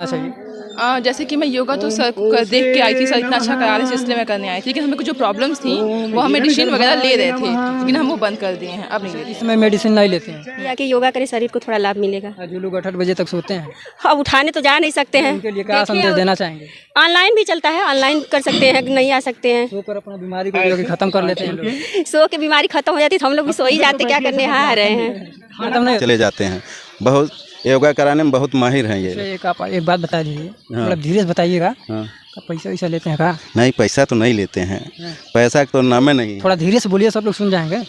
चाहिए। जैसे कि मैं योगा तो सर देख के आई थी, सर इतना अच्छा करा रहे थे इसलिए मैं करने आई थी, लेकिन हमें कुछ जो प्रॉब्लम्स थी वो हम मेडिसिन वगैरह ले रहे थे, लेकिन हम वो बंद कर दिए हैं, अब नहीं लेते। इसमें मेडिसिन नहीं लेते हैं या कि योगा करें, शरीर को थोड़ा लाभ मिलेगा। जो लोग 8 बजे तक सोते हैं अब उठाने तो जा नहीं सकते हैं, उनके लिए क्या संदेश देना चाहेंगे? ऑनलाइन भी चलता है, ऑनलाइन कर सकते हैं, नहीं आ सकते हैं सोकर अपना बीमारी को जो कि खत्म कर लेते हैं लोग। सो के बीमारी खत्म हो जाती है तो हम लोग भी सो ही जाते, क्या करने आ रहे हैं। खत्म नहीं चले जाते हैं। बहुत योगा कराने में बहुत माहिर हैं ये। एक बात बता दीजिए, मतलब धीरे से बताइएगा। पैसा वैसा लेते हैं का? नहीं, पैसा तो नहीं लेते हैं, पैसा तो नाम नहीं। थोड़ा धीरे से बोलिए, सब लोग सुन जाएंगे।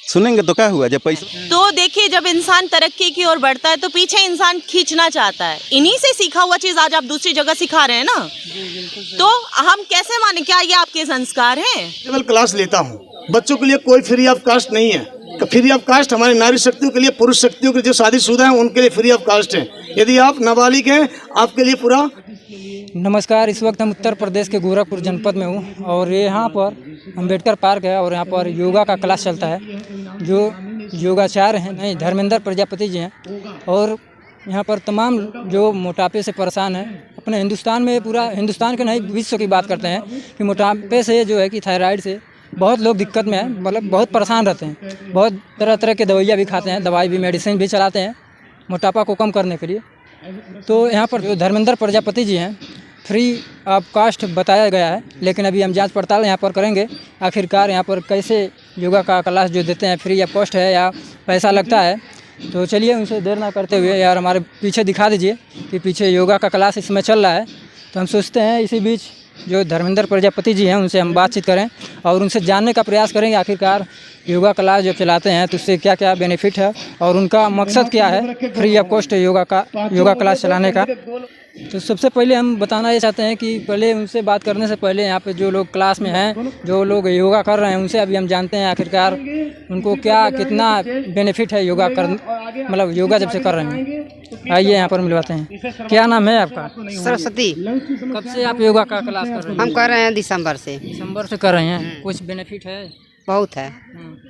सुनेंगे तो क्या हुआ जब पैसा। तो देखिए, जब इंसान तरक्की की ओर बढ़ता है तो पीछे इंसान खींचना चाहता है। इन्हीं से सीखा हुआ चीज आज आप दूसरी जगह सिखा रहे हैं ना, तो हम कैसे माने? क्या ये आपके संस्कार हैं? केवल क्लास लेता हूँ, बच्चों के लिए कोई फ्री ऑफ कास्ट नहीं है। फ्री ऑफ कास्ट हमारे नारी शक्तियों के लिए, पुरुष शक्तियों के जो शादीशुदा हैं उनके लिए फ्री ऑफ कास्ट है। यदि आप नाबालिग हैं आपके लिए पूरा। नमस्कार, इस वक्त हम उत्तर प्रदेश के गोरखपुर जनपद में हूँ और यहाँ पर अम्बेडकर पार्क है और यहाँ पर योगा का क्लास चलता है। जो योगाचार्य हैं नहीं धर्मेंद्र प्रजापति जी हैं और यहाँ पर तमाम जो मोटापे से परेशान हैं, अपने हिंदुस्तान में, पूरा हिंदुस्तान के नहीं विश्व की बात करते हैं कि मोटापे से जो है कि थायराइड से बहुत लोग दिक्कत में हैं, मतलब बहुत परेशान रहते हैं। बहुत तरह तरह के दवाइयाँ भी खाते हैं, दवाई भी, मेडिसिन भी चलाते हैं मोटापा को कम करने के लिए। तो यहाँ पर जो धर्मेंद्र प्रजापति जी हैं, फ्री ऑफ कास्ट बताया गया है, लेकिन अभी हम जांच पड़ताल यहाँ पर करेंगे आखिरकार यहाँ पर कैसे योगा का क्लास जो देते हैं फ्री ऑफ कॉस्ट है या पैसा लगता है। तो चलिए उनसे देर ना करते हुए यार हमारे पीछे दिखा दीजिए कि पीछे योगा का क्लास इसमें चल रहा है। तो हम सोचते हैं इसी बीच जो धर्मेंद्र प्रजापति जी हैं उनसे हम बातचीत करें और उनसे जानने का प्रयास करेंगे आखिरकार योगा क्लास जब चलाते हैं तो उससे क्या क्या बेनिफिट है और उनका मकसद क्या है free of cost yoga class चलाने का। तो सबसे पहले हम बताना ये चाहते हैं कि पहले उनसे बात करने से पहले यहाँ पे जो लोग क्लास में हैं, जो लोग योगा कर रहे हैं, उनसे अभी हम जानते हैं आखिरकार उनको क्या कितना बेनिफिट है योगा कर, मतलब योगा जब से कर रहे हैं। आइए यहाँ पर मिलवाते हैं। क्या नाम है आपका? सरस्वती। कब से आप योगा का क्लास कर रहे हैं? हम कर रहे हैं दिसंबर से। दिसंबर से कर रहे हैं। कुछ बेनिफिट है? बहुत है।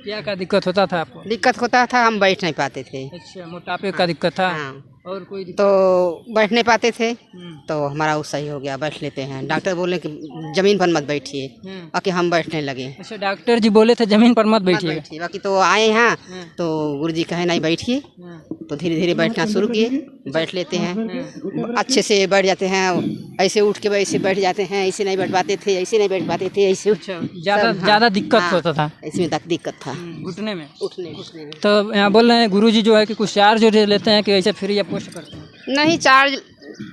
क्या दिक्कत होता था आपको? दिक्कत होता था, हम बैठ नहीं पाते थे। अच्छा, मोटापे का दिक्कत था। और कोई तो बैठ नहीं पाते थे तो हमारा वो सही हो गया, बैठ लेते हैं। डॉक्टर बोले कि ज़मीन पर मत बैठिए, बाकी हम बैठने लगे। अच्छा, डॉक्टर जी बोले थे ज़मीन पर मत बैठिए, बाकी तो आए हैं तो गुरुजी कहे नहीं बैठिए, तो धीरे धीरे बैठना शुरू किए, बैठ लेते हैं, अच्छे से बैठ जाते हैं। ऐसे उठ के वैसे बैठ जाते हैं, ऐसे नहीं बैठ पाते थे, ऐसे नहीं बैठ पाते थे, ऐसे। ज़्यादा दिक्कत होता था इसमें तक दिक्कत था घुटने में, उठने। तो यहाँ बोल रहे हैं गुरुजी जो है कि कुछ चार्ज लेते हैं कि ऐसे फ्री ऑफ कॉस्ट करते हैं? नहीं, चार्ज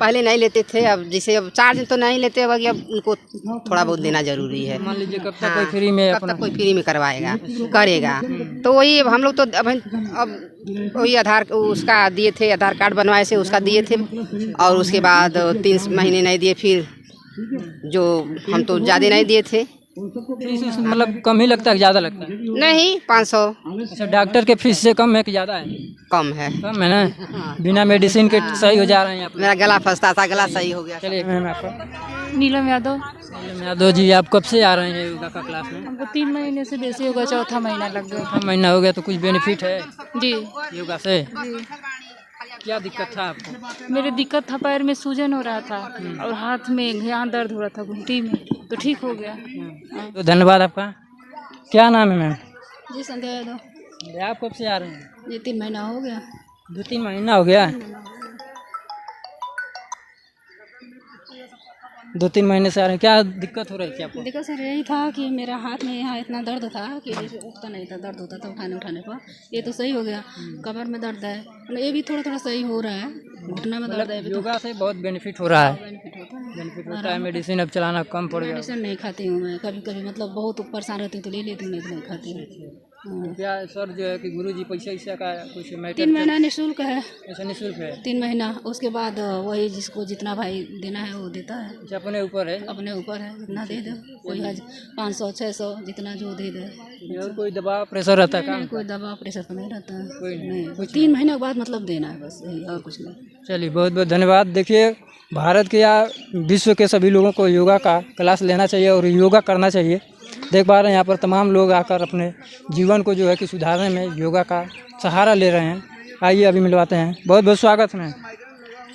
पहले नहीं लेते थे, अब जैसे अब चार्ज तो नहीं लेते, अब उनको थोड़ा बहुत देना जरूरी है। मान लीजिए कब तक कोई फ्री में, कब तक कोई फ्री में करवाएगा करेगा। तो वही हम लोग तो अब वही आधार उसका दिए थे, आधार कार्ड बनवाए से उसका दिए थे और उसके बाद 3 महीने नहीं दिए, फिर जो हम तो ज़्यादा नहीं दिए थे। मतलब कम ही लगता है, ज़्यादा लगता है? नहीं, 500। अच्छा, डॉक्टर के फीस से कम है कि ज़्यादा है? कम है। कम है ना, बिना मेडिसिन के सही हो जा रहे हैं आप? मेरा गला फंसता था, गला सही हो गया। चलिए मैम, आपका? नीलम यादव। नीलम यादव जी, आप कब से आ रहे हैं योगा का क्लास में? हमको 3 महीने से बेसी होगा, चौथा महीना लग गया। चौथा महीना हो गया, तो कुछ बेनिफिट है जी योगा से? क्या दिक्कत था आपको? मेरे दिक्कत था, पैर में सूजन हो रहा था और हाथ में यहाँ दर्द हो रहा था, घुंटी में, तो ठीक हो गया। तो धन्यवाद आपका। क्या नाम है मैम? जी, संध्या यादव। आप कब से आ रहे हैं? ये 3 महीना हो गया। 2-3 महीना हो गया? 2-3 महीने से आ रहे हैं। क्या दिक्कत हो रही थी आपको? दिक्कत सर यही था कि मेरा हाथ में यहाँ इतना दर्द था कि जैसे उठता नहीं था, दर्द होता था उठाने पर। ये तो सही हो गया। कमर में दर्द है, ये भी थोड़ा सही हो रहा है। घुटना में दर्द है। योगा से बहुत बेनिफिट हो रहा है। बेनिफिट होता है। मेडिसिन अब चलाना कम पड़ गया। मेडिसिन नहीं खाती हूँ मैं, कभी मतलब बहुत परेशान रहती हूँ तो ले लेती हूँ, नहीं तो नहीं खाती हूँ। क्या सर जो है कि गुरुजी पैसा का कुछ मैटर? 3 महीना निःशुल्क है। ऐसा निःशुल्क है? 3 महीना, उसके बाद वही जिसको जितना भाई देना है वो देता है। अच्छा, अपने ऊपर है? अपने ऊपर है, जितना दे दो। कोई आज 500-600 जितना जो दे दे। और कोई दबाव प्रेशर रहता है? नहीं, कोई दबाव प्रेशर तो नहीं रहता है। कोई नहीं। 3 महीने के बाद मतलब देना है, बस यही, और कुछ नहीं। चलिए, बहुत बहुत धन्यवाद। देखिए, भारत के या विश्व के सभी लोगों को योगा का क्लास लेना चाहिए और योगा करना चाहिए। देख पा रहे हैं यहाँ पर तमाम लोग आकर अपने जीवन को जो है कि सुधारने में योगा का सहारा ले रहे हैं। आइए अभी मिलवाते हैं। बहुत बहुत स्वागत है।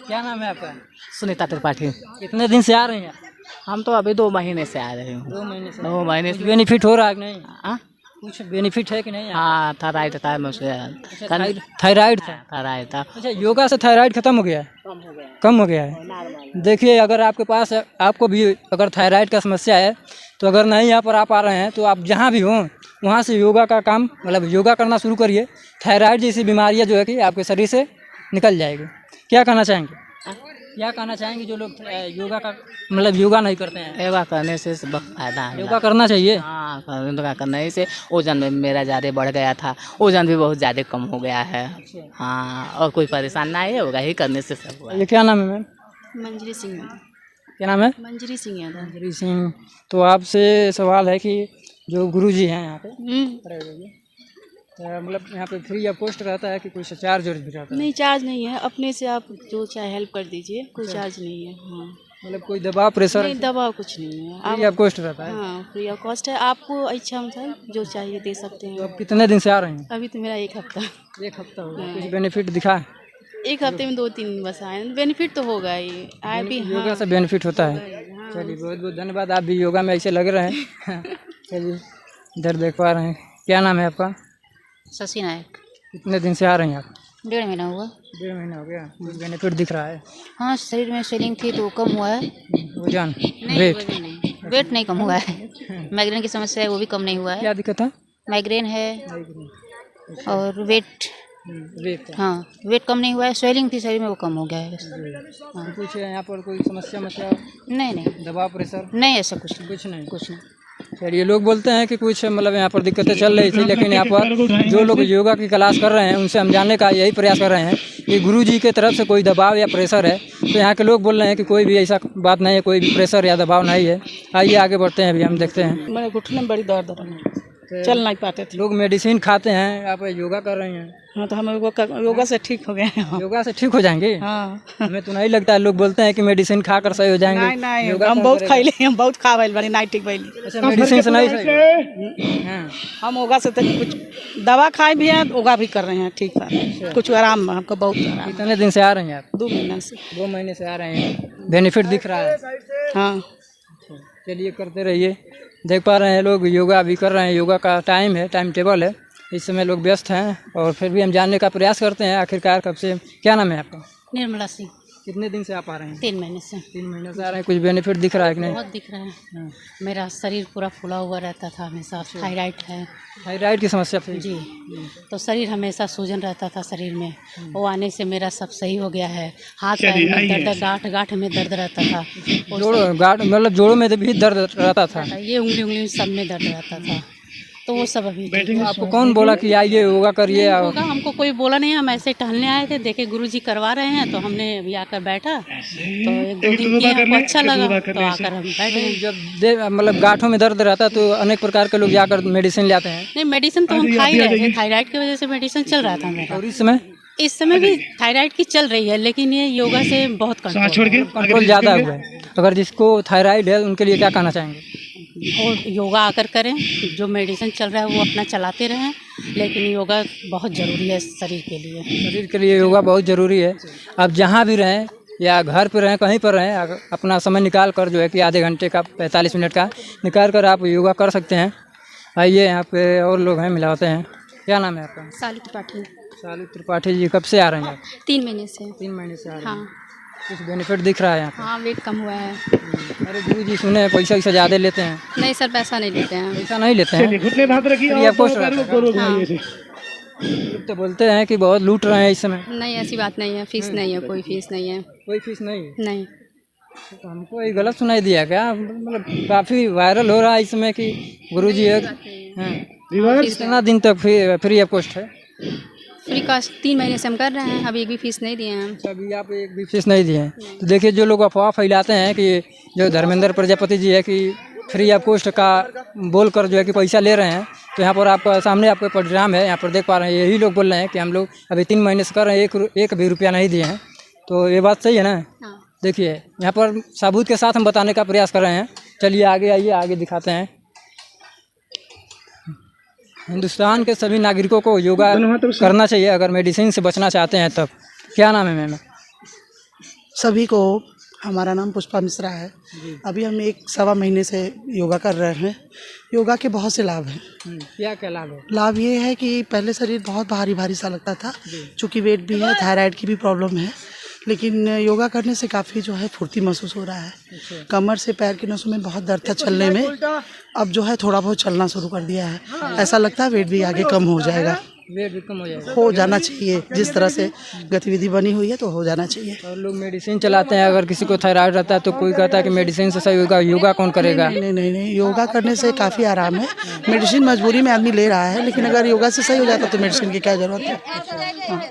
क्या नाम है आपका? सुनीता त्रिपाठी। कितने दिन से आ रहे हैं आप? हम तो अभी 2 महीने से आ रहे हैं। 2 महीने से। 2 महीने से। बेनिफिट हो रहा है कि नहीं? हाँ? कुछ बेनिफिट है कि नहीं? हाँ, थायराइड था मुझे। थायराइड था। थायराइड था। अच्छा, योगा से थायराइड खत्म हो गया है? कम हो गया है। देखिए, अगर आपके पास आपको भी अगर थायराइड का समस्या है तो अगर नहीं यहाँ पर आ पा रहे हैं तो आप जहाँ भी हों वहाँ से योगा का काम मतलब योगा करना शुरू करिए। थायराइड जैसी बीमारियाँ जो है कि आपके शरीर से निकल जाएगी। क्या कहना चाहेंगे? क्या कहना चाहेंगे जो लोग योगा का मतलब योगा नहीं करते हैं? योगा करने से बहुत फायदा है। योगा करना चाहिए। हाँ, योगा करने से वजन में मेरा ज़्यादा बढ़ गया था, वजन भी बहुत ज़्यादा कम हो गया है। हाँ, और कोई परेशान नहीं है, योगा ही करने से सब हुआ। ये क्या नाम है मैम? मंजरी सिंह यादव। क्या नाम है? मंजरी सिंह यादव। मंजरी सिंह। तो आपसे सवाल है कि जो गुरुजी हैं यहाँ पे खड़े हुए, तो मतलब यहाँ पे फ्री ऑफ कॉस्ट रहता है कि कोई चार्ज भी रहता है? नहीं, चार्ज नहीं है, अपने से आप जो चाहे हेल्प कर दीजिए, कोई चार्ज नहीं है। हाँ, मतलब कोई दबाव प्रेशर? नहीं, दबाव कुछ नहीं है। फ्री ऑफ कॉस्ट रहता है? हाँ, फ्री ऑफ कॉस्ट है, आपको इच्छा अनुसार जो चाहिए दे सकते तो हैं। आप कितने दिन से आ रहे हैं? अभी तो मेरा 1 हफ्ता। 1 हफ्ता हो गया। कुछ बेनिफिट दिखा? 1 हफ्ते में 2-3 बस आए, बेनिफिट तो होगा ही आए भी। हाँ, योगा से बेनिफिट होता है। चलिए, बहुत बहुत धन्यवाद। आप भी योगा में ऐसे लग रहे हैं। चलिए, इधर देख पा रहे हैं। क्या नाम है आपका? शशि नायक। कितने दिन से आ रहे हैं आप? 1.5 महीना हुआ। 1.5 महीना हो गया। कुछ बेनिफिट दिख रहा है? हाँ, शरीर में स्वेलिंग थी तो कम हुआ है। वजन, नहीं, वेट? वजन नहीं, वेट नहीं कम हुआ है। माइग्रेन की समस्या है वो भी कम नहीं हुआ है। क्या दिक्कत है? माइग्रेन है और वेट। वेट? हाँ, वेट कम नहीं हुआ है, स्वेलिंग थी शरीर में वो कम हो गया है बस। हाँ, कुछ यहाँ पर कोई समस्या नहीं नहीं, दबाव प्रेशर? नहीं ऐसा कुछ नहीं। कुछ नहीं। चलिए, लोग बोलते हैं कि कुछ मतलब यहाँ पर दिक्कतें चल रही थी, लेकिन यहाँ पर जो लोग योगा की क्लास कर रहे हैं उनसे हम जानने का यही प्रयास कर रहे हैं कि गुरुजी के तरफ से कोई दबाव या प्रेशर है। तो यहाँ के लोग बोल रहे हैं कि कोई भी ऐसा बात नहीं है, कोई भी प्रेशर या दबाव नहीं है। आइए आगे बढ़ते हैं, अभी हम देखते हैं। मेरे घुटने में बड़ी दर्द चल नहीं पाते थे। लोग मेडिसिन खाते हैं, आप योगा कर रहे हैं। हाँ, तो हम योगा से ठीक हो गए हैं। योगा से ठीक हो जाएंगे? हाँ, हमें तो नहीं लगता है। लोग बोलते हैं कि मेडिसिन खाकर सही हो जाएंगे। नहीं, हम बहुत खाइले, हम बहुत खा बड़ी नहीं ठीक भइली। अच्छा, मेडिसिन से नहीं सही? हाँ, हम योगा से तो कुछ दवा खाए भी हैं, योगा भी कर रहे हैं, ठीक है। कुछ आराम, हमको बहुत आराम। कितने दिन से आ रहे हैं आप? 2 महीने से। 2 महीने से आ रहे हैं। बेनिफिट दिख रहा है? हाँ, चलिए, करते रहिए। देख पा रहे हैं लोग योगा भी कर रहे हैं। योगा का टाइम है, टाइम टेबल है। इस समय लोग व्यस्त हैं और फिर भी हम जानने का प्रयास करते हैं आखिरकार कब से। क्या नाम है आपका? निर्मला सिंह। कितने दिन से आप आ रहे हैं? 3 महीने से। 3 महीने से आ रहे हैं। कुछ बेनिफिट दिख रहा है कि नहीं? बहुत दिख रहा है। मेरा शरीर पूरा फूला हुआ रहता था हमेशा। थायराइड है। थायराइड की समस्या थी? जी, तो शरीर हमेशा सूजन रहता था शरीर में, वो आने से मेरा सब सही हो गया है। हाथ पैर में दर्द, गांठ में दर्द रहता था। जोड़ों गांठ मतलब जोड़ों में भी दर्द रहता था? ये उंगली सब में दर्द रहता था, तो वो सब अभी। तो आपको कौन बोला कि आइए योगा करिए? होगा, हमको कोई बोला नहीं, हम ऐसे टहलने आए थे, देखे गुरुजी करवा रहे हैं तो हमने अभी आकर बैठा, तो 1-2 दिन किया, हमको अच्छा लगा तो आकर हम बैठे। जब मतलब गांठों में दर्द रहता है तो अनेक प्रकार के लोग जाकर मेडिसिन लाते हैं? नहीं, मेडिसिन तो हम खा ही रहे थे, थायराइड की वजह से मेडिसिन चल रहा था मेरा। और इस समय भी थायराइड की चल रही है, लेकिन ये योगा से बहुत कंट्रोल ज़्यादा हुआ है। अगर जिसको थायराइड है उनके लिए क्या कहना चाहेंगे? और योगा आकर करें, जो मेडिसिन चल रहा है वो अपना चलाते रहें, लेकिन योगा बहुत ज़रूरी है शरीर के लिए। शरीर के लिए योगा बहुत ज़रूरी है। आप जहाँ भी रहें या घर पर रहें, कहीं पर रहें, अपना समय निकाल कर जो है कि आधे घंटे का 45 मिनट का निकाल कर आप योगा कर सकते हैं। आइए, यहाँ पे और लोग हैं, मिलाते हैं। क्या नाम है आपका? सालू त्रिपाठी। सालू त्रिपाठी जी, कब से आ रहे हैं आप? 3 महीने से। 3 महीने से आ रहे हैं। हाँ, कुछ बेनिफिट दिख रहा है यहाँ पे? हाँ, वेट कम हुआ है। अरे गुरु जी, सुने हैं पैसा वैसा ज़्यादा लेते हैं? नहीं सर, पैसा नहीं लेते हैं। पैसा नहीं लेते हैं? तो बोलते हैं कि बहुत लूट रहे हैं इस समय। नहीं, ऐसी बात नहीं है, फीस नहीं है, कोई फीस नहीं है। कोई फीस नहीं है? नहीं। तो हमको ये गलत सुनाई दिया क्या? मतलब काफ़ी वायरल हो रहा है इस समय कि गुरुजी है। कितना दिन तक फ्री ऑफ कॉस्ट है? फ्री कॉस्ट 3 महीने से हम कर रहे हैं, अभी एक भी फीस नहीं दिए हैं। अभी आप एक भी फीस नहीं दिए हैं? तो देखिए, जो लोग अफवाह फैलाते हैं कि जो धर्मेंद्र प्रजापति जी है कि फ्री ऑफ कॉस्ट का बोल कर जो है कि पैसा ले रहे हैं, तो यहाँ पर आपका सामने आपका परिणाम है, यहाँ पर देख पा रहे हैं। यही लोग बोल रहे हैं कि हम लोग अभी 3 महीने से कर रहे हैं, एक भी रुपया नहीं दिए हैं। तो ये बात सही है ना? हाँ। देखिए, यहाँ पर सबूत के साथ हम बताने का प्रयास कर रहे हैं। चलिए आगे आइए, आगे दिखाते हैं। हिंदुस्तान के सभी नागरिकों को योगा करना चाहिए अगर मेडिसिन से बचना चाहते हैं तब। क्या नाम है मैम? सभी को। हमारा नाम पुष्पा मिश्रा है। अभी हम 1-1.25 महीने से योगा कर रहे हैं। योगा के बहुत से लाभ हैं। क्या क्या लाभ है? लाभ ये है कि पहले शरीर बहुत भारी भारी सा लगता था, चूँकि वेट भी है, थायराइड की भी प्रॉब्लम है, लेकिन योगा करने से काफ़ी जो है फुर्ती महसूस हो रहा है। कमर से पैर की नसों में बहुत दर्द था चलने में, अब जो है थोड़ा बहुत चलना शुरू कर दिया है। ऐसा लगता है वेट भी आगे कम हो जाएगा। वेट भी कम हो जाएगा? हो जाना चाहिए, जिस तरह से गतिविधि बनी हुई है तो हो जाना चाहिए। और लोग मेडिसिन चलाते हैं, अगर किसी को थायराइड रहता है तो कोई कहता है कि मेडिसिन से सही होगा, योगा कौन करेगा? नहीं, योगा करने से काफ़ी आराम है। मेडिसिन मजबूरी में आदमी ले रहा है, लेकिन अगर योगा से सही हो जाता तो मेडिसिन की क्या ज़रूरत है। हाँ,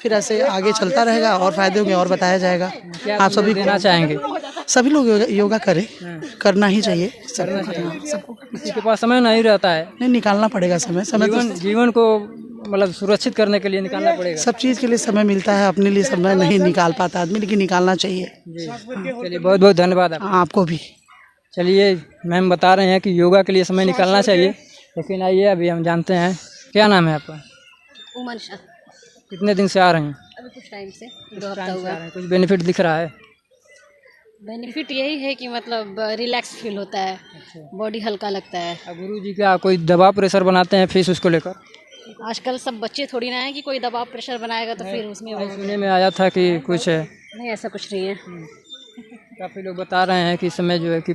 फिर ऐसे आगे चलता रहेगा और फायदे होंगे और बताया जाएगा। आप सभी देना चाहेंगे? सभी लोग योगा करें, करना ही चाहिए सबको। किसी के पास समय नहीं रहता है, नहीं, निकालना पड़ेगा समय। जीवन को मतलब सुरक्षित करने के लिए निकालना पड़ेगा। सब चीज़ के लिए समय मिलता है, अपने लिए समय नहीं निकाल पाता आदमी, लेकिन निकालना चाहिए। चलिए, बहुत बहुत धन्यवाद आपको भी। चलिए, मैम बता रहे हैं कि योगा के लिए समय निकालना चाहिए, लेकिन आइए अभी हम जानते हैं। क्या नाम है आपका? उमन शाह। कितने दिन से आ रहे हैं? अभी कुछ टाइम से 2 हफ्ता हुआ। कुछ बेनिफिट दिख रहा है? बेनिफिट यही है कि मतलब रिलैक्स फील होता है, बॉडी हल्का लगता है। गुरु जी क्या कोई दबाव प्रेशर बनाते हैं फीस उसको लेकर? आजकल सब बच्चे थोड़ी ना है कि कोई दबाव प्रेशर बनाएगा तो फिर उसमें सुनने में आया था कि कुछ है। नहीं, ऐसा कुछ नहीं है। काफ़ी लोग बता रहे हैं कि इस समय जो है कि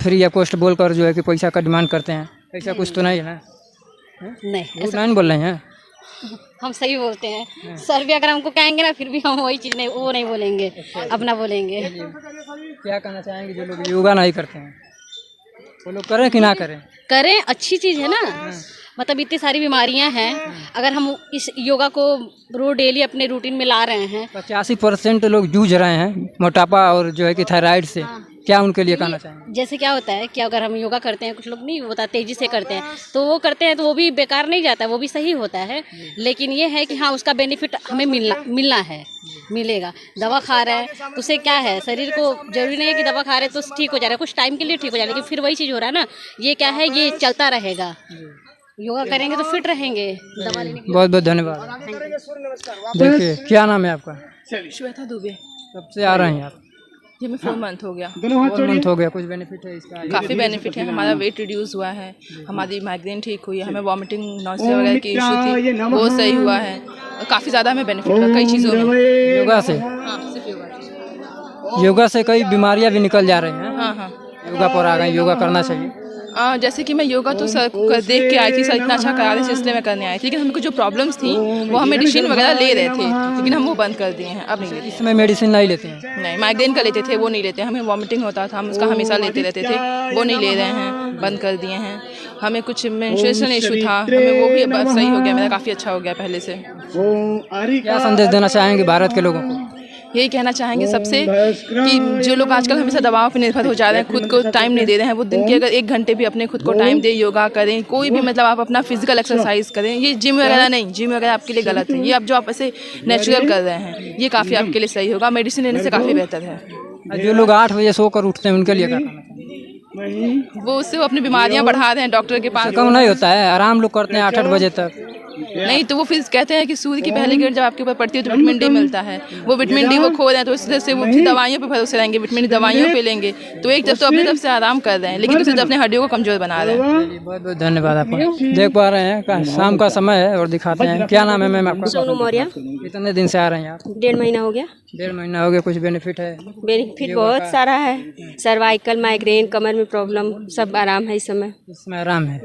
फ्री या कॉस्ट बोलकर जो है कि पैसा का डिमांड करते हैं। ऐसा कुछ तो नहीं है ना? नहीं, ऐसा नहीं बोल रहे हैं। हम सही बोलते हैं। सर भी अगर हमको कहेंगे ना, फिर भी हम वही चीज़ नहीं, वो नहीं बोलेंगे, अपना बोलेंगे। क्या कहना चाहेंगे जो लोग योगा नहीं करते हैं, वो लोग करें कि ना करें? करें, अच्छी चीज़ है ना। मतलब इतनी सारी बीमारियां हैं, अगर हम इस योगा को रोज डेली अपने रूटीन में ला रहे हैं। 85% लोग जूझ रहे हैं मोटापा और जो है कि थायराइड से। क्या उनके लिए कहना चाहेंगे? जैसे क्या होता है कि अगर हम योगा करते हैं, कुछ लोग नहीं होता तेजी से करते हैं, तो वो करते हैं तो वो भी बेकार नहीं जाता है, वो भी सही होता है। लेकिन ये है कि हाँ, उसका बेनिफिट हमें मिलना है, मिलेगा। दवा खा रहा है तो उससे क्या है, शरीर को जरूरी नहीं है कि दवा खा रहे तो ठीक हो जा रहा है, कुछ टाइम के लिए ठीक हो जा रहा है, लेकिन फिर वही चीज़ हो रहा है ना। ये क्या है, ये चलता रहेगा। योगा करेंगे तो फिट रहेंगे। दवा लेने बहुत बहुत धन्यवाद। देखिए, क्या नाम है आपका? श्वेता दुबे। कब से आ रहे हैं आप? ये में 4 मंथ हो गया। 4 मंथ हो गया। कुछ बेनिफिट है इसका? काफ़ी बेनिफिट है। हमारा वेट रिड्यूस हुआ है, हमारी माइग्रेन ठीक हुई है, हमें वॉमिटिंग नॉइज़िया वगैरह की इशू थी वो सही हुआ है। काफ़ी ज़्यादा हमें बेनिफिट हुआ कई चीज़ों में। योगा से? हाँ, सिर्फ योगा से कई बीमारियां भी निकल जा रही हैं। हाँ। योगा पर आ गए, योगा करना चाहिए। जैसे कि मैं योगा तो सर देख के आई थी, सर इतना अच्छा करा रहे थे इसलिए मैं करने आई थी, लेकिन हमको जो प्रॉब्लम्स थी वो हम मेडिसिन वगैरह ले रहे थे, लेकिन हम वो बंद कर दिए हैं, अब नहीं लेते। इसमें मेडिसिन नहीं लेते हैं? नहीं, माइग्रेन का लेते थे, वो नहीं लेते। हमें वॉमिटिंग होता था, हम उसका हमेशा लेते रहते थे, वो नहीं ले रहे हैं, बंद कर दिए हैं। हमें कुछ मेंस्ट्रुएशन इशू था, हमें वो भी अब सही हो गया, मेरा काफ़ी अच्छा हो गया पहले से। क्या संदेश देना चाहेंगे भारत के लोगों को? यही कहना चाहेंगे सबसे कि जो लोग आजकल हमेशा दवाओं पर निर्भर हो जा रहे हैं, खुद को टाइम नहीं दे रहे हैं, वो दिन के अगर 1 घंटे भी अपने खुद को टाइम दे, योगा करें, कोई भी मतलब आप अपना फिजिकल एक्सरसाइज करें। ये जिम वगैरह नहीं, जिम वगैरह आपके लिए गलत है। ये आप जो आप ऐसे नेचुरल कर रहे हैं, ये काफ़ी आपके लिए सही होगा। मेडिसिन लेने से काफ़ी बेहतर है। जो लोग 8 बजे सोकर उठते हैं उनके लिए क्या करना चाहिए? वो उससे वो अपनी बीमारियां बढ़ा रहे हैं डॉक्टर के पास। कम नहीं होता है, आराम लोग करते हैं 8-8 बजे तक। नहीं तो वो फिर कहते हैं कि सूर्य की पहली किरण जब आपके ऊपर पड़ती है तो विटामिन डी मिलता है, वो विटामिन डी वो खो रहे हैं, तो इस वजह से वो फिर दवाइयों पे भरोसे रहेंगे, विटामिन डी दवाइयों पे लेंगे। तो एक तरफ तो अपनी तरफ से आराम कर रहे हैं, लेकिन दूसरी तरफ अपने हड्डियों को कमजोर बना रहे हैं। बहुत बहुत धन्यवाद आपका। देख पा रहे हैं शाम का समय है और दिखाते हैं। क्या नाम है मैम आपका? सोनू मौर्य। कितने दिन से आ रहे हैं आप? 1.5 महीना हो गया। 1.5 महीना हो गया। कुछ बेनिफिट है? बेनिफिट बहुत सारा है। सर्वाइकल, माइग्रेन, कमर में प्रॉब्लम, सब आराम है इस समय। इसमें आराम है।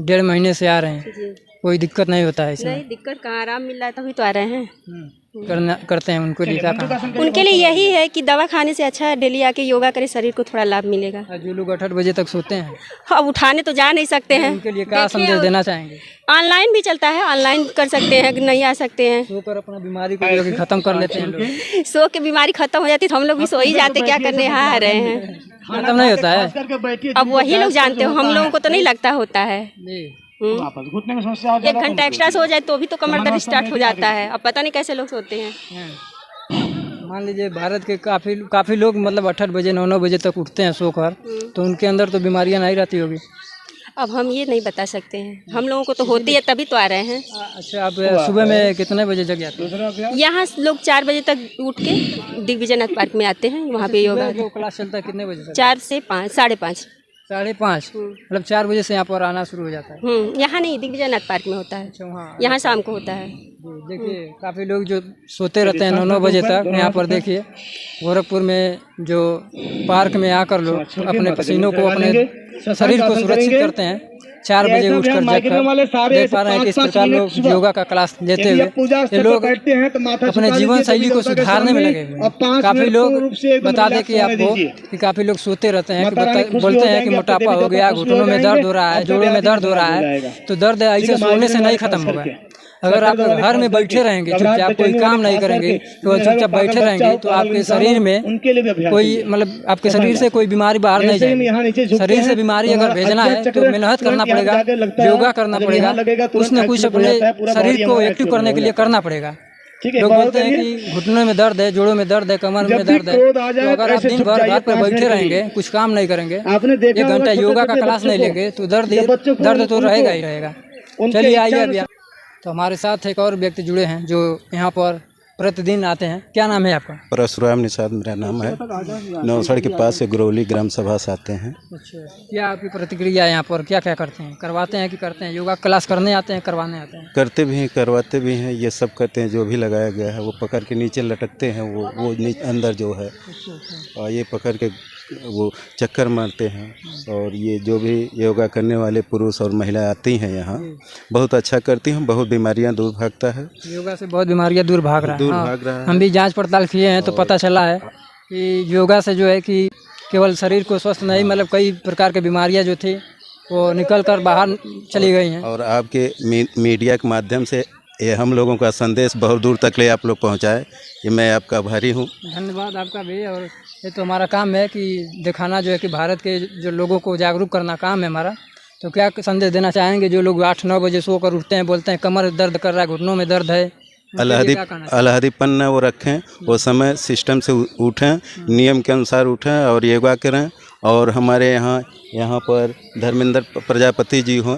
1.5 महीने से आ रहे हैं, कोई दिक्कत नहीं होता है इसमें? नहीं दिक्कत कहाँ, आराम मिल रहा है तभी तो आ रहे हैं। करते हैं उनके लिए क्या करना? उनके लिए यही है कि दवा खाने से अच्छा है डेली आके योगा करे, शरीर को थोड़ा लाभ मिलेगा। जो लोग 8 बजे तक सोते हैं, अब उठाने तो जा नहीं सकते हैं, उनके लिए क्या संदेश देना चाहेंगे? ऑनलाइन भी चलता है, ऑनलाइन कर सकते हैं, नहीं आ सकते हैं सोकर अपना बीमारी को खत्म कर लेते हैं लोग। सो के बीमारी खत्म हो जाती तो हम लोग भी सो ही जाते, क्या करने यहाँ आ रहे हैं। खत्म नहीं होता है। अब वही लोग जानते हो, हम लोगों को तो नहीं लगता होता है। 1 घंटा एक्स्ट्रा सो जाए तो भी तो कमर दर्द स्टार्ट हो जाता है। अब पता नहीं कैसे लोग सोते हैं। मान लीजिए भारत के काफी लोग मतलब 8 बजे 9 बजे तक उठते हैं सोकर, तो उनके अंदर तो बीमारियां नहीं रहती होगी? अब हम ये नहीं बता सकते हैं, हम लोगों को तो होती है तभी तो आ रहे हैं। अच्छा, आप सुबह में कितने बजे जग जाते हैं? यहाँ लोग 4 बजे तक उठ के दिग्विजय नाथ पार्क में आते हैं, वहाँ पे योगा जो क्लास चलता है कितने बजे से? 4 से 5, 5:30। 5:30 मतलब 4 बजे से यहाँ पर आना शुरू हो जाता है। यहाँ नहीं, दिग्विजय नाथ पार्क में होता है। अच्छा, यहाँ शाम को होता है। देखिए काफ़ी लोग जो सोते रहते हैं 9 बजे तक, यहाँ पर देखिए गोरखपुर में जो पार्क में आकर लोग अपने पसीनों को, अपने शरीर को सुरक्षित करते हैं। 4 बजे उठकर जगकर देख पा रहे हैं कि इस प्रकार लोग योगा का क्लास लेते हुए ये लोग अपने जीवन शैली को सुधारने में लगे हुए हैं। काफ़ी लोग बता दें कि आपको कि काफ़ी लोग सोते रहते हैं कि बोलते हैं कि मोटापा हो गया, घुटनों में दर्द हो रहा है, जोड़ों में दर्द हो रहा है। तो दर्द ऐसे सोने से नहीं खत्म होगा। अगर आप घर में बैठे रहेंगे, चुपचाप कोई काम नहीं करेंगे, तो चुपचाप बैठे रहेंगे, तो आपके शरीर में कोई मतलब आपके शरीर से कोई बीमारी बाहर नहीं जाएगी। शरीर से बीमारी अगर भेजना है तो मेहनत करना पड़ेगा, योगा करना पड़ेगा, कुछ न कुछ अपने शरीर को एक्टिव करने के लिए करना पड़ेगा। लोग बोलते हैं कि घुटनों में दर्द है, जोड़ों में दर्द है, कमर में दर्द है, तो अगर आप दिन भर घर पर बैठे रहेंगे, कुछ काम नहीं करेंगे, 1 घंटा योगा का क्लास नहीं लेंगे, तो दर्द तो रहेगा ही रहेगा। चलिए आइए अभी। तो हमारे साथ एक और व्यक्ति जुड़े हैं जो यहाँ पर प्रतिदिन आते हैं। क्या नाम है आपका? परशुराम निषाद मेरा नाम है। नौसड़ के पास से गुरौली ग्राम सभा से आते हैं। अच्छा, क्या आपकी प्रतिक्रिया है यहाँ पर? क्या क्या करते हैं? करवाते हैं कि करते हैं? योगा क्लास करने आते हैं, करवाने आते हैं? करते भी हैं, करवाते भी हैं, ये सब करते हैं। जो भी लगाया गया है वो पकड़ के नीचे लटकते हैं, वो अंदर जो है, और ये पकड़ के वो चक्कर मारते हैं। और ये जो भी योगा करने वाले पुरुष और महिला आती हैं यहाँ, बहुत अच्छा करती हैं, बहुत बीमारियाँ दूर भागता है। योगा से बहुत बीमारियाँ दूर भाग रहा है। हम भी जांच पड़ताल किए हैं तो पता चला है कि योगा से जो है कि केवल शरीर को स्वस्थ नहीं, मतलब कई प्रकार की बीमारियाँ जो थी वो निकल कर बाहर चली गई हैं। और आपके मीडिया के माध्यम से ये हम लोगों का संदेश बहुत दूर तक ले आप लोग पहुँचाए, ये मैं आपका आभारी हूँ। धन्यवाद आपका भी। और ये तो हमारा काम है कि दिखाना जो है कि भारत के जो लोगों को जागरूक करना काम है हमारा। तो क्या संदेश देना चाहेंगे जो लोग 8-9 बजे सोकर उठते हैं, बोलते हैं कमर दर्द कर रहा है, घुटनों में दर्द है? अलहदीपन न वो रखें, वो समय सिस्टम से उठें, नियम के अनुसार उठें और योगा करें। और हमारे यहाँ पर धर्मेंद्र प्रजापति जी हों,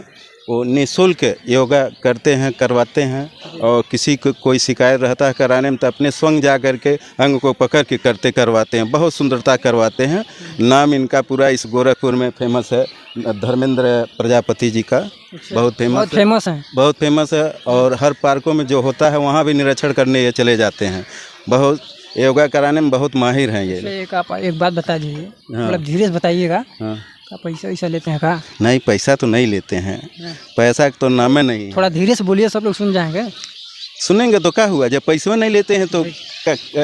वो निःशुल्क योगा करते हैं, करवाते हैं। और किसी को कोई शिकायत रहता है कराने में तो अपने स्वयं जा कर के अंग को पकड़ के करवाते हैं, बहुत सुंदरता करवाते हैं। नाम इनका पूरा इस गोरखपुर में फेमस है, धर्मेंद्र प्रजापति जी का। बहुत फेमस है। और हर पार्कों में जो होता है वहाँ भी निरीक्षण करने ये चले जाते हैं। बहुत योगा कराने में बहुत माहिर हैं ये। आप एक बात बता दीजिए, मतलब धीरे से बताइएगा। पैसा वैसा लेते हैं का? नहीं, पैसा तो नहीं लेते हैं, पैसा तो नाम है नहीं। थोड़ा धीरे से बोलिए, सब लोग सुन जाएंगे। सुनेंगे तो क्या हुआ, जब पैसा नहीं लेते हैं तो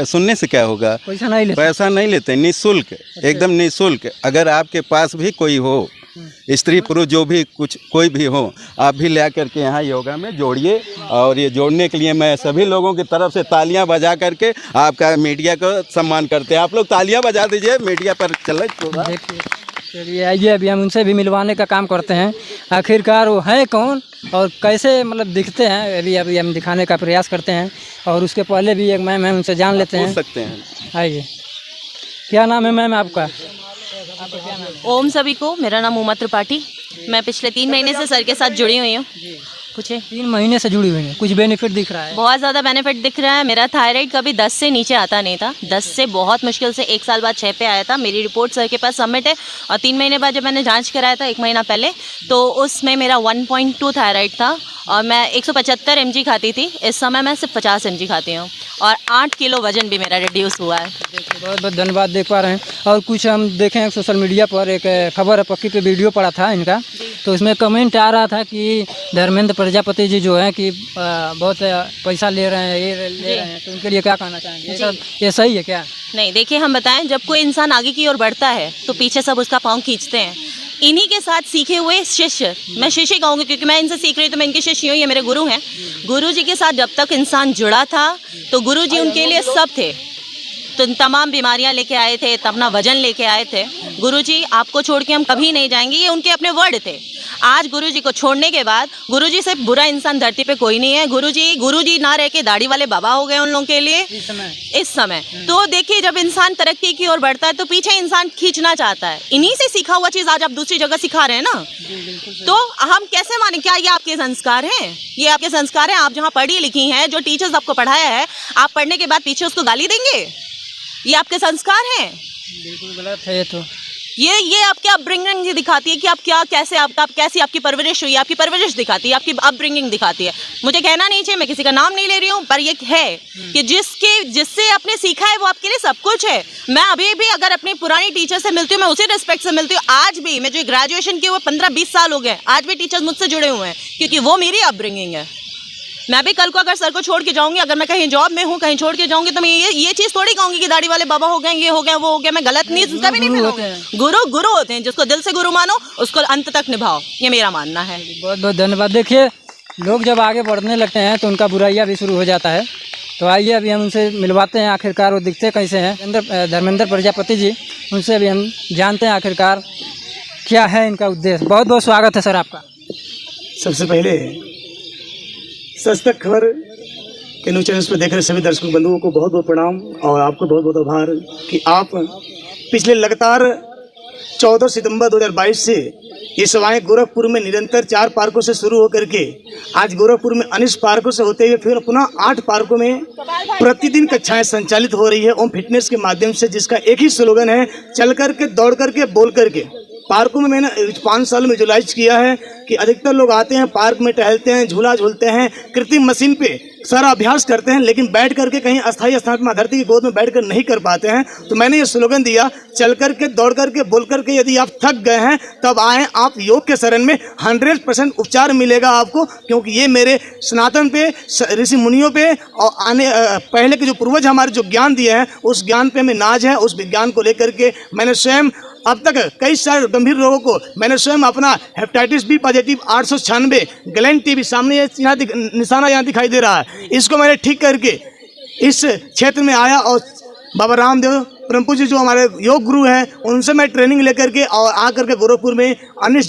सुनने से क्या होगा? पैसा नहीं लेते, निःशुल्क, एकदम निःशुल्क। अगर आपके पास भी कोई हो, स्त्री पुरुष जो भी कोई भी हो, आप भी ले करके यहाँ योगा में जोड़िए। और ये जोड़ने के लिए मैं सभी लोगों की तरफ से तालियां बजा करके आपका मीडिया को सम्मान करते हैं। आप लोग तालियां बजा दीजिए, मीडिया पर चले। चलिए आइए, अभी हम उनसे भी मिलवाने का काम करते हैं। आखिरकार वो हैं कौन और कैसे मतलब दिखते हैं, अभी हम दिखाने का प्रयास करते हैं। और उसके पहले भी एक मैम है, उनसे जान लेते हैं। सकते हैं, आइए। क्या नाम है मैम आपका? ओम सभी को, मेरा नाम उमा त्रिपाठी। मैं पिछले 3 महीने से सर के साथ जुड़ी हुई हूँ। कुछ 3 महीने से जुड़ी हुई है, कुछ बेनिफिट दिख रहा है? बहुत ज़्यादा बेनिफिट दिख रहा है। मेरा थायराइड कभी 10 से नीचे आता नहीं था, 10 से बहुत मुश्किल से 1 साल बाद 6 पे आया था। मेरी रिपोर्ट सर के पास सबमिट है। और 3 महीने बाद जब मैंने जांच कराया था 1 महीना पहले, तो उसमें मेरा 1.2 थायराइड था और मैं 175 mg खाती थी। इस समय मैं सिर्फ 50 mg खाती हूँ और 8 किलो वजन भी मेरा रिड्यूस हुआ है। बहुत बहुत धन्यवाद। देख पा रहे हैं। और कुछ हम देखें सोशल मीडिया पर एक खबर है, पक्की पे वीडियो पड़ा था इनका, तो इसमें कमेंट आ रहा था कि धर्मेंद्र प्रजापति जी जो हैं कि बहुत पैसा ले रहे हैं, ये ले रहे हैं, तो उनके लिए क्या कहना चाहेंगे? ये सही है क्या? नहीं, देखिए हम बताएं, जब कोई इंसान आगे की ओर बढ़ता है तो पीछे सब उसका पाँव खींचते हैं। इन्हीं के साथ सीखे हुए शिष्य, मैं शिष्य कहूँगी क्योंकि मैं इनसे सीख रही हूँ, तो मैं इनके शिष्य हूँ, ये मेरे गुरु हैं। गुरु जी के साथ जब तक इंसान जुड़ा था तो गुरु जी उनके लिए सब थे। तो तमाम बीमारियां लेके आए थे, अपना वजन लेके आए थे। गुरुजी आपको छोड़ के हम कभी नहीं जाएंगे, ये उनके अपने वर्ड थे। आज गुरुजी को छोड़ने के बाद, गुरुजी से बुरा इंसान धरती पे कोई नहीं है। गुरुजी ना रह के दाढ़ी वाले बाबा हो गए उन लोगों के लिए इस समय। तो देखिए, जब इंसान तरक्की की ओर बढ़ता है तो पीछे इंसान खींचना चाहता है। इन्हीं से सीखा हुआ चीज आज आप दूसरी जगह सिखा रहे हैं ना, तो हम कैसे माने? क्या ये आपके संस्कार हैं? ये आपके संस्कार हैं? आप जहाँ पढ़ी लिखी हैं, जो टीचर्स आपको पढ़ाया है, आप पढ़ने के बाद पीछे उसको गाली देंगे? ये आपके संस्कार हैं? बिल्कुल गलत है ये तो। ये आपकी अपब्रिंगिंग दिखाती है कि आप क्या, कैसे कैसी आपकी परवरिश हुई। आपकी परवरिश दिखाती है, आपकी अपब्रिंगिंग दिखाती है। मुझे कहना नहीं चाहिए, मैं किसी का नाम नहीं ले रही हूँ, पर ये है कि जिससे आपने सीखा है वो आपके लिए सब कुछ है। मैं अभी भी अगर अपनी पुरानी टीचर से मिलती हूँ, मैं उसी रिस्पेक्ट से मिलती हूँ। आज भी मैं जो ग्रेजुएशन की, वो 15-20 साल हो गए, आज भी टीचर्स मुझसे जुड़े हुए हैं, क्योंकि वो मेरी अपब्रिंगिंग है। मैं भी कल को अगर सर को छोड़ के जाऊंगी, अगर मैं कहीं जॉब में हूँ, कहीं छोड़ के जाऊंगी, तो मैं ये चीज़ थोड़ी कहूंगी कि दाढ़ी वाले बाबा हो गए, ये हो गया, वो हो गया। मैं गलत नहीं, कभी नहीं फैलाऊंगी। गुरु होते हैं, जिसको दिल से गुरु मानो उसको अंत तक निभाओ, ये मेरा मानना है। बहुत बहुत धन्यवाद। देखिए, लोग जब आगे बढ़ने लगते हैं तो उनका बुराइयाँ भी शुरू हो जाता है। तो आइए अभी हम उनसे मिलवाते हैं, आखिरकार वो दिखते कैसे हैं। धर्मेंद्र प्रजापति जी, उनसे अभी हम जानते हैं आखिरकार क्या है इनका उद्देश्य। बहुत बहुत स्वागत है सर आपका। सबसे पहले सच तक खबर के न्यूज चैनल्स पर देख रहे सभी दर्शक बंधुओं को बहुत बहुत प्रणाम, और आपको बहुत बहुत आभार कि आप पिछले लगातार 14 सितंबर 2022 से ये सेवाएं गोरखपुर में निरंतर 4 पार्कों से शुरू होकर के आज गोरखपुर में 19 पार्कों से होते हुए फिर पुनः 8 पार्कों में प्रतिदिन कक्षाएं संचालित हो रही है ओम फिटनेस के माध्यम से, जिसका एक ही स्लोगन है, चल करके, दौड़ करके, बोल करके। पार्कों में मैंने 5 साल में विजुलाइज किया है कि अधिकतर लोग आते हैं, पार्क में टहलते हैं, झूला झूलते हैं, कृत्रिम मशीन पे सारा अभ्यास करते हैं, लेकिन बैठ करके कहीं अस्थायी स्थान में धरती की गोद में बैठकर नहीं कर पाते हैं। तो मैंने ये स्लोगन दिया, चल करके, दौड़ करके, बोल करके, यदि आप थक गए हैं तब आएँ आप योग के शरण में, 100% उपचार मिलेगा आपको। क्योंकि ये मेरे सनातन पे, ऋषि मुनियों पे और पहले के जो पूर्वज हमारे जो ज्ञान दिए हैं, उस ज्ञान पे हमें नाज है। उस विज्ञान को लेकर के मैंने स्वयं अब तक कई सारे गंभीर रोगों को मैंने स्वयं अपना hepatitis B positive 896 gland TB, सामने यहाँ निशाना यहाँ दिखाई दे रहा है, इसको मैंने ठीक करके इस क्षेत्र में आया। और बाबा रामदेव परम पूज्य जो हमारे योग गुरु हैं, उनसे मैं ट्रेनिंग लेकर के और आकर के गोरखपुर में अन्य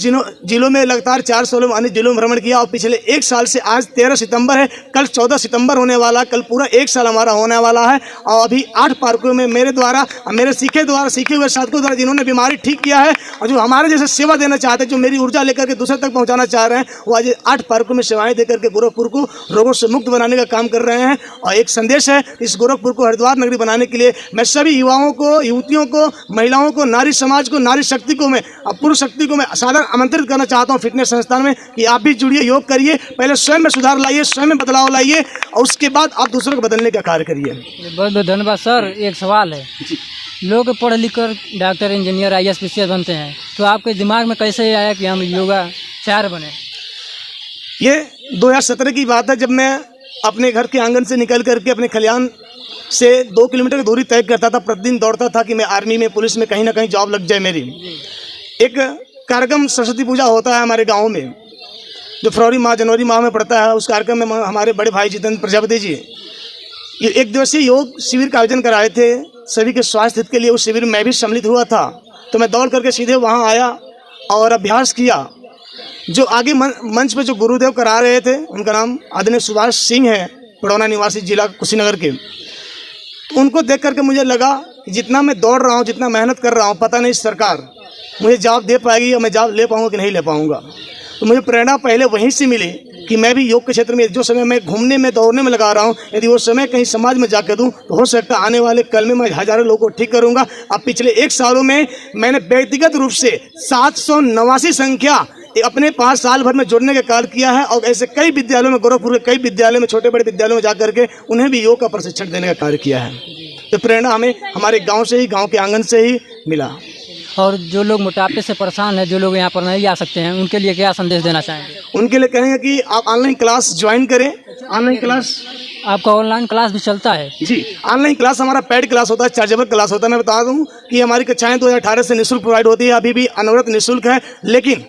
जिलों में लगातार 4 सालों में अन्य जिलों में भ्रमण किया। और पिछले 1 साल से, आज 13 सितंबर है, कल 14 सितंबर होने वाला, कल पूरा 1 साल हमारा होने वाला है। और अभी 8 पार्कों में मेरे द्वारा, मेरे सीखे हुए साधकों द्वारा जिन्होंने बीमारी ठीक किया है और जो हमारे जैसे सेवा देना चाहते हैं, जो मेरी ऊर्जा लेकर के दूसरे तक पहुँचाना चाह रहे हैं, वो आज 8 पार्कों में सेवाएँ देकर के गोरखपुर को रोगों से मुक्त बनाने का काम कर रहे हैं। और एक संदेश है, इस गोरखपुर को हरिद्वार नगरी बनाने के लिए मैं सभी युवाओं को, युवतियों को, महिलाओं को, नारी समाज को, नारी शक्ति को, मैं पुरुष शक्ति को मैं सादर आमंत्रित करना चाहता हूं फिटनेस संस्थान में कि आप भी जुड़िए, योग करिए, पहले स्वयं में सुधार लाइए, स्वयं में बदलाव लाइए और उसके बाद आप दूसरों को बदलने का कार्य करिए। बहुत बहुत धन्यवाद सर। एक सवाल है, लोग पढ़ लिख कर डॉक्टर, इंजीनियर, IAS, PCS बनते हैं, तो आपके दिमाग में कैसे आया कि हम योगाचार्य बने? ये 2017 की बात है, जब मैं अपने घर के आंगन से निकल करके अपने खलियान से 2 किलोमीटर की दूरी तय करता था। प्रतिदिन दौड़ता था कि मैं आर्मी में, पुलिस में, कहीं ना कहीं जॉब लग जाए मेरी। एक कार्यक्रम सरस्वती पूजा होता है हमारे गांव में, जो जनवरी माह में पड़ता है। उस कार्यक्रम में हमारे बड़े भाई जितेंद्र प्रजापति जी ये 1 दिवसीय योग शिविर का आयोजन कराए थे सभी के स्वास्थ्य हित के लिए। उस शिविर में मैं भी सम्मिलित हुआ था। तो मैं दौड़ करके सीधे वहाँ आया और अभ्यास किया। जो आगे मंच पे जो गुरुदेव करा रहे थे, उनका नाम आदरणीय सुभाष सिंह है, बड़ौना निवासी, जिला कुशीनगर के। उनको देख करके मुझे लगा कि जितना मैं दौड़ रहा हूँ, जितना मेहनत कर रहा हूँ, पता नहीं सरकार मुझे जॉब दे पाएगी या मैं जॉब ले पाऊँगा कि नहीं ले पाऊँगा। तो मुझे प्रेरणा पहले वहीं से मिली कि मैं भी योग के क्षेत्र में जो समय मैं घूमने में, दौड़ने में लगा रहा हूँ, यदि वो समय कहीं समाज में जाकर दूँ तो हो सकता है आने वाले कल में मैं हज़ारों लोगों को ठीक करूँगा। अब पिछले 1 सालों में मैंने व्यक्तिगत रूप से 789 संख्या अपने 5 साल भर में जोड़ने का कार्य किया है। और ऐसे कई विद्यालयों में, गोरखपुर के कई विद्यालयों में, छोटे बड़े विद्यालयों में जाकर के उन्हें भी योग का प्रशिक्षण देने का कार्य किया है। तो प्रेरणा हमें हमारे गांव से ही, गांव के आंगन से ही मिला। और जो लोग मोटापे से परेशान हैं, जो लोग यहाँ पर नहीं आ सकते हैं, उनके लिए क्या संदेश देना चाहेंगे? उनके लिए कहेंगे कि आप ऑनलाइन क्लास ज्वाइन करें। ऑनलाइन क्लास, आपका ऑनलाइन क्लास भी चलता है? जी, ऑनलाइन क्लास हमारा पेड क्लास होता है, चार्जेबल क्लास होता है। मैं बता दूं कि हमारी कक्षाएं 2018 से निःशुल्क प्रोवाइड होती है, अभी भी अनवरत निःशुल्क है। लेकिन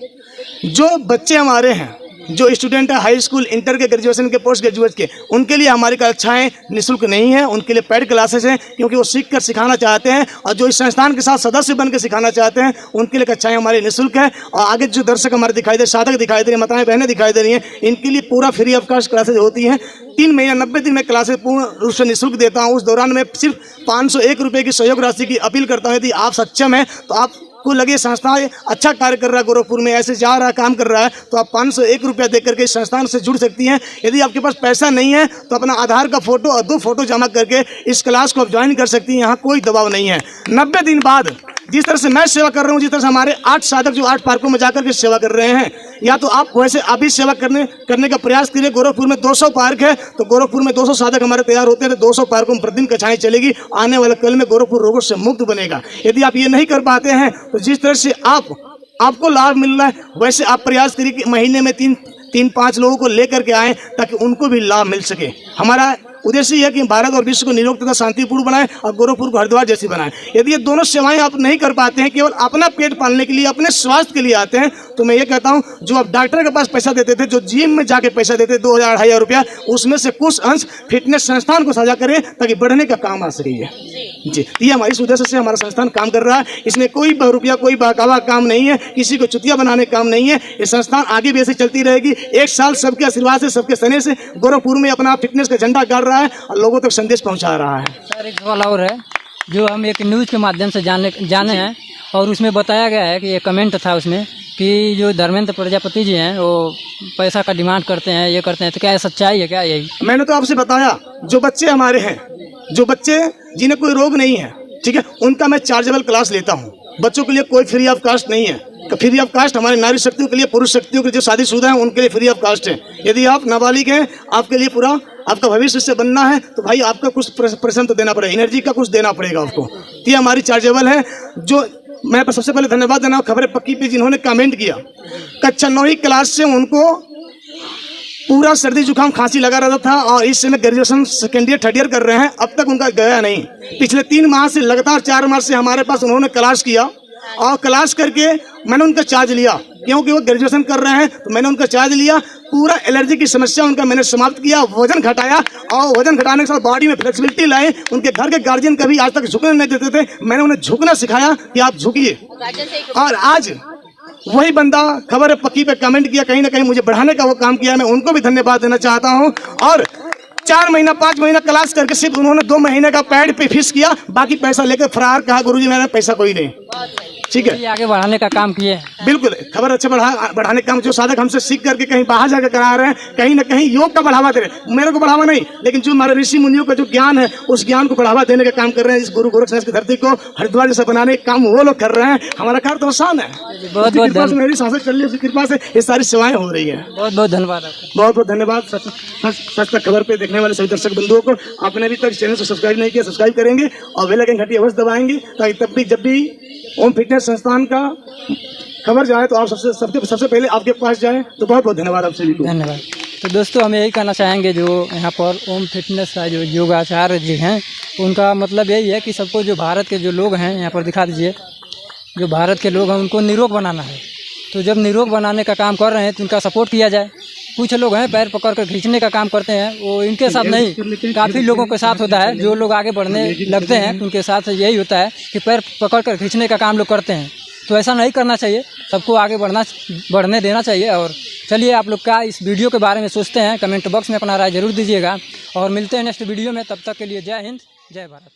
जो बच्चे हमारे हैं जो स्टूडेंट है हाई स्कूल, इंटर के, ग्रेजुएशन के, पोस्ट ग्रेजुएट के, उनके लिए हमारी कक्षाएं निःशुल्क नहीं है, उनके लिए पेड क्लासेस हैं, क्योंकि वो सीख कर सिखाना चाहते हैं। और जो इस संस्थान के साथ सदस्य बन के सिखाना चाहते हैं उनके लिए कक्षाएं हमारी निःशुल्क है। और आगे जो दर्शक हमारे दिखाई दे, साधक दिखाई दे रही है, माताएं बहनें दिखाई दे रही हैं, इनके लिए पूरा फ्री ऑफ कॉस्ट क्लासेज होती हैं। 3 महीने 90 दिन में क्लासेज पूर्ण रूप से निःशुल्क देता हूँ। उस दौरान मैं सिर्फ 501 रुपये की सहयोग राशि की अपील करता हूँ। यदि आप सक्षम हैं तो आपको लगे संस्था अच्छा कार्य कर रहा है, गोरखपुर में ऐसे जा रहा है, काम कर रहा है, तो आप 501 रुपया दे करके इस संस्थान से जुड़ सकती हैं। यदि आपके पास पैसा नहीं है तो अपना आधार का फोटो और 2 फोटो जमा करके इस क्लास को आप ज्वाइन कर सकती हैं। यहाँ कोई दबाव नहीं है। 90 दिन बाद जिस तरह से मैं सेवा कर रहा हूँ, जिस तरह से हमारे 8 साधक जो 8 पार्कों में जाकर के सेवा कर रहे हैं, या तो आप वैसे आप भी सेवा करने का प्रयास करिए। गोरखपुर में 200 पार्क है, तो गोरखपुर में 200 साधक हमारे तैयार होते हैं, तो 200 पार्कों में प्रतिदिन कक्षाएं चलेगी। आने वाले कल में गोरखपुर रोगों से मुक्त बनेगा। यदि आप ये नहीं कर पाते हैं तो जिस तरह से आपको लाभ मिल रहा है, वैसे आप प्रयास करिए कि महीने में 3-5 लोगों को लेकर के आएँ, ताकि उनको भी लाभ मिल सके। हमारा उद्देश्य यह है कि भारत और विश्व को निरोग तथा शांतिपूर्ण बनाएं और गोरखपुर को हरिद्वार जैसी बनाएं। यदि ये दोनों सेवाएं आप नहीं कर पाते हैं, केवल अपना पेट पालने के लिए, अपने स्वास्थ्य के लिए आते हैं, तो मैं ये कहता हूं, जो आप डॉक्टर के पास पैसा देते थे, जो जिम में जाके पैसा देते 2,000-2,500 रुपया, उसमें से कुछ अंश फिटनेस संस्थान को साझा करें ताकि बढ़ने का काम आ सके। जी, ये हमारी इस उद्देश्य से हमारा संस्थान काम कर रहा है। इसमें कोई रुपया, कोई बहकावा काम नहीं है, किसी को चुतिया बनाने काम नहीं है। ये संस्थान आगे भी ऐसे चलती रहेगी। 1 साल सबके आशीर्वाद से, सबके स्नेह से गोरखपुर में अपना फिटनेस का झंडा गाड़ रहा है और लोगों तक संदेश पहुंचा रहा है। सर, एक सवाल और है जो हम एक न्यूज़ के माध्यम से जाने हैं, और उसमें बताया गया है कि ये कमेंट था उसमें कि जो धर्मेंद्र प्रजापति जी हैं वो पैसा का डिमांड करते हैं, ये करते हैं, तो क्या सच्चाई है क्या? यही मैंने तो आपसे बताया, जो बच्चे हमारे हैं, जो बच्चे जिन्हें कोई रोग नहीं है, ठीक है, उनका मैं चार्जेबल क्लास लेता हूँ। बच्चों के लिए कोई फ्री ऑफ कास्ट नहीं है। फ्री ऑफ कास्ट हमारे नारी शक्तियों के लिए, पुरुष शक्तियों के जो शादीशुदा हैं उनके लिए फ्री ऑफ कास्ट है। यदि आप नाबालिग हैं, आपके लिए पूरा आपका भविष्य से बनना है, तो भाई आपका कुछ परसेंट तो देना पड़ेगा, एनर्जी का कुछ देना पड़ेगा आपको। ये हमारी चार्जेबल है। जो मैं सबसे पहले धन्यवाद देना खबरें पक्की पे जिन्होंने कमेंट किया, कक्षा 9वीं क्लास से उनको पूरा सर्दी जुकाम खांसी लगा रहता था, और इस समय graduation second year 3rd year कर रहे हैं, अब तक उनका गया नहीं। पिछले 3 माह से लगातार 4 माह से हमारे पास उन्होंने क्लास किया, और क्लास करके मैंने उनका चार्ज लिया, क्योंकि वो ग्रेजुएशन कर रहे हैं, तो मैंने उनका चार्ज लिया। पूरा एलर्जी की समस्या उनका मैंने समाप्त किया, वजन घटाया, और वजन घटाने के साथ बॉडी में फ्लेक्सिबिलिटी लाए। उनके घर के गार्जियन कभी आज तक झुकने नहीं देते थे, मैंने उन्हें झुकना सिखाया कि आप झुकिए। और आज वही बंदा खबर पक्की पे कमेंट किया, कहीं ना कहीं मुझे बढ़ाने का वो काम किया। मैं उनको भी धन्यवाद देना चाहता हूँ। और 4 महीना 5 महीना क्लास करके सिर्फ उन्होंने 2 महीने का पैड पे फीस किया, बाकी पैसा लेकर फरार। कहा गुरुजी मेरा पैसा कोई नहीं। ठीक है, आगे बढ़ाने का काम किए। बिल्कुल, खबर अच्छा बढ़ाने का काम जो साधक हमसे सीख करके कहीं बाहर जाकर करा रहे हैं, कहीं ना कहीं योग का बढ़ावा दे रहे हैं। मेरे को बढ़ावा नहीं, लेकिन जो हमारे ऋषि मुनियों का जो ज्ञान है, उस ज्ञान को बढ़ावा देने का काम कर रहे हैं। इस गुरु गोरखनाथ की धरती को हरिद्वार जैसा बनाने का काम वो लोग कर रहे हैं। हमारा कार्य तो आसान है। बहुत बहुत मेरी शासक चल रही है, उसकी कृपा से ये सारी सेवाएं हो रही है। बहुत बहुत धन्यवाद आपका। बहुत बहुत धन्यवाद। सच तक खबर पे देखने वाले सभी दर्शक बंधुओं को, आपने अभी तक चैनल को सब्सक्राइब नहीं किया, सब्सक्राइब करेंगे और बेल आइकन घंटी अवश्य दबाएंगे, ताकि तब भी जब भी ओम फिटनेस संस्थान का खबर जाए तो आप सबसे पहले आपके पास जाए। तो बहुत बहुत धन्यवाद आप सभी को। धन्यवाद। तो दोस्तों, हम यही कहना चाहेंगे, जो यहाँ पर ओम फिटनेस का जो योगाचार्य जी हैं, उनका मतलब यही है कि सबको, जो भारत के जो लोग हैं, यहाँ पर दिखा दीजिए, जो भारत के लोग हैं उनको निरोग बनाना है। तो जब निरोग बनाने का काम कर रहे हैं तो उनका सपोर्ट किया जाए। कुछ लोग हैं पैर पकड़ कर खींचने का काम करते हैं, वो इनके साथ नहीं, काफ़ी लोगों के साथ होता है। जो लोग आगे बढ़ने लगते हैं उनके साथ यही होता है कि पैर पकड़ कर खींचने का काम लोग करते हैं। तो ऐसा नहीं करना चाहिए, सबको आगे बढ़ने देना चाहिए। और चलिए, आप लोग क्या इस वीडियो के बारे में सोचते हैं, कमेंट बॉक्स में अपना राय जरूर दीजिएगा, और मिलते हैं नेक्स्ट वीडियो में। तब तक के लिए जय हिंद, जय भारत।